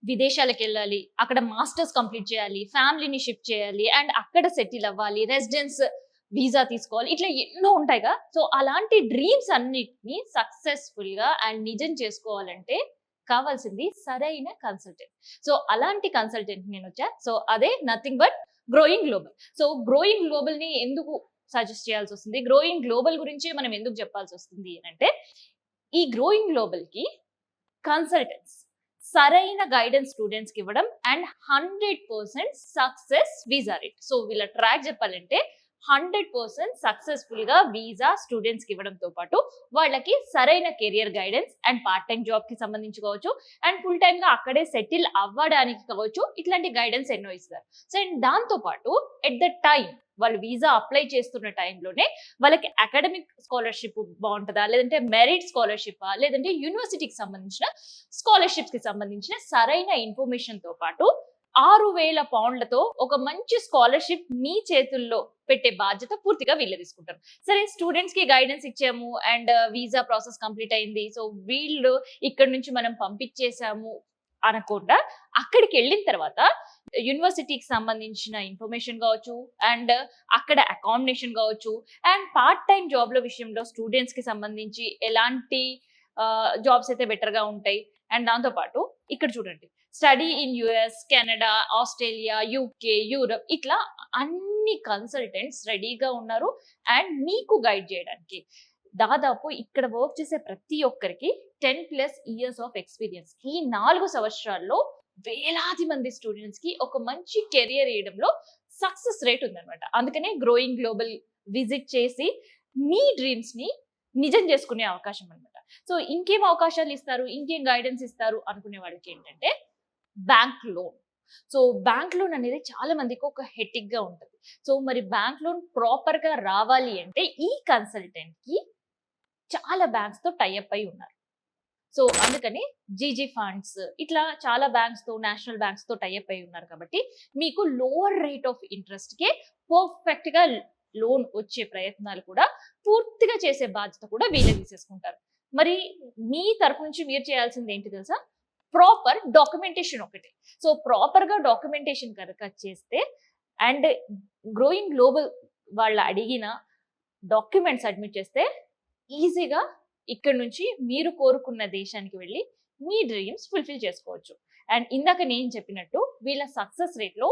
విదేశాలకు వెళ్ళాలి, అక్కడ మాస్టర్స్ కంప్లీట్ చేయాలి, ఫ్యామిలీని షిఫ్ట్ చేయాలి అండ్ అక్కడ సెటిల్ అవ్వాలి, రెసిడెన్స్ వీసా తీసుకోవాలి, ఇట్లా ఎన్నో ఉంటాయిగా. సో అలాంటి డ్రీమ్స్ అన్నిటిని సక్సెస్ఫుల్ గా అండ్ నిజం చేసుకోవాలంటే కావాల్సింది సరైన కన్సల్టెంట్. సో అలాంటి కన్సల్టెంట్ నేను వచ్చా. సో అదే nothing but growing global. So growing global ని ఎందుకు సజెస్ట్ చేయాల్సి వస్తుంది, గ్రోయింగ్ గ్లోబల్ గురించి మనం ఎందుకు చెప్పాల్సి వస్తుంది అంటే, ఈ గ్రోయింగ్ గ్లోబల్ కి కన్సల్టెంట్స్ సరైన గైడెన్స్ స్టూడెంట్స్ కి ఇవ్వడం and 100% success visa rate. So వీళ్ళ ట్రాక్ చెప్పాలంటే 100% సక్సెస్ఫుల్ గా వీసా స్టూడెంట్స్ కి ఇవ్వడంతో పాటు వాళ్ళకి సరైన career guidance and part time job కి సంబంధించి కావచ్చు అండ్ ఫుల్ టైమ్ గా అక్కడే సెటిల్ అవ్వడానికి కావచ్చు, ఇట్లాంటి గైడెన్స్ ఎన్నో ఇస్తారు. సో అండ్ దాంతో పాటు ఎట్ ద టైం వాళ్ళు వీసా అప్లై చేస్తున్న టైంలోనే వాళ్ళకి అకాడమిక్ స్కాలర్షిప్ బాగుంటుందా, లేదంటే మెరిట్ స్కాలర్షిప్, లేదంటే యూనివర్సిటీకి సంబంధించిన స్కాలర్షిప్స్ కి సంబంధించిన సరైన ఇన్ఫర్మేషన్ తో పాటు 6,000 పౌండ్లతో ఒక మంచి స్కాలర్షిప్ మీ చేతుల్లో పెట్టే బాధ్యత పూర్తిగా వీళ్ళే తీసుకుంటారు. సరే, స్టూడెంట్స్ కి గైడెన్స్ ఇచ్చాము అండ్ వీసా ప్రాసెస్ కంప్లీట్ అయింది, సో వీళ్ళు ఇక్కడ నుంచి మనం పంపించేసాము అనకుండా, అక్కడికి వెళ్ళిన తర్వాత యూనివర్సిటీకి సంబంధించిన ఇన్ఫర్మేషన్ కావచ్చు అండ్ అక్కడ అకామిడేషన్ కావచ్చు అండ్ పార్ట్ టైం జాబ్ల విషయంలో స్టూడెంట్స్ కి సంబంధించి ఎలాంటి జాబ్స్ అయితే బెటర్ గా ఉంటాయి. అండ్ దాంతో పాటు ఇక్కడ చూడండి, study in US, Canada, Australia, UK, Europe, ఇట్లా అన్ని కన్సల్టెంట్స్ రెడీగా ఉన్నారు అండ్ మీకు గైడ్ చేయడానికి. దాదాపు ఇక్కడ వర్క్ చేసే ప్రతి ఒక్కరికి 10+ ఇయర్స్ ఆఫ్ ఎక్స్పీరియన్స్. ఈ 4 సంవత్సరాల్లో వేలాది మంది స్టూడెంట్స్ కి ఒక మంచి కెరియర్ వేయడంలో సక్సెస్ రేట్ ఉందన్నమాట. అందుకనే గ్రోయింగ్ గ్లోబల్ విజిట్ చేసి మీ డ్రీమ్స్ ని నిజం చేసుకునే అవకాశం అనమాట. సో ఇంకేం అవకాశాలు ఇస్తారు, ఇంకేం గైడెన్స్ ఇస్తారు అనుకునే వాళ్ళకి ఏంటంటే, bank loan. So bank loan అనేది చాలా మందికి ఒక హెటిక్ గా ఉంటుంది. సో మరి బ్యాంక్ లోన్ ప్రాపర్ గా రావాలి అంటే ఈ కన్సల్టెంట్ కి చాలా బ్యాంక్స్ తో టైఅప్ అయి ఉన్నారు. సో అందుకని జీజీ ఫండ్స్, ఇట్లా చాలా బ్యాంక్స్ తో, నేషనల్ బ్యాంక్స్ తో టైఅప్ అయి ఉన్నారు కాబట్టి మీకు lower rate of interest K perfect గా లోన్ వచ్చే ప్రయత్నాలు కూడా పూర్తిగా చేసే బాధ్యత కూడా వీళ్ళే తీసేసుకుంటారు. మరి మీ తరపు నుంచి మీరు చేయాల్సింది ఏంటి తెలుసా? ప్రాపర్ డాక్యుమెంటేషన్ ఒకటి. సో ప్రాపర్ గా డాక్యుమెంటేషన్ కనుక చేస్తే అండ్ గ్రోయింగ్ గ్లోబల్ వాళ్ళు అడిగిన డాక్యుమెంట్స్ సబ్మిట్ చేస్తే ఈజీగా ఇక్కడ నుంచి మీరు కోరుకున్న దేశానికి వెళ్ళి మీ డ్రీమ్స్ ఫుల్ఫిల్ చేసుకోవచ్చు. అండ్ ఇందాక నేను చెప్పినట్టు వీళ్ళ సక్సెస్ రేట్ లో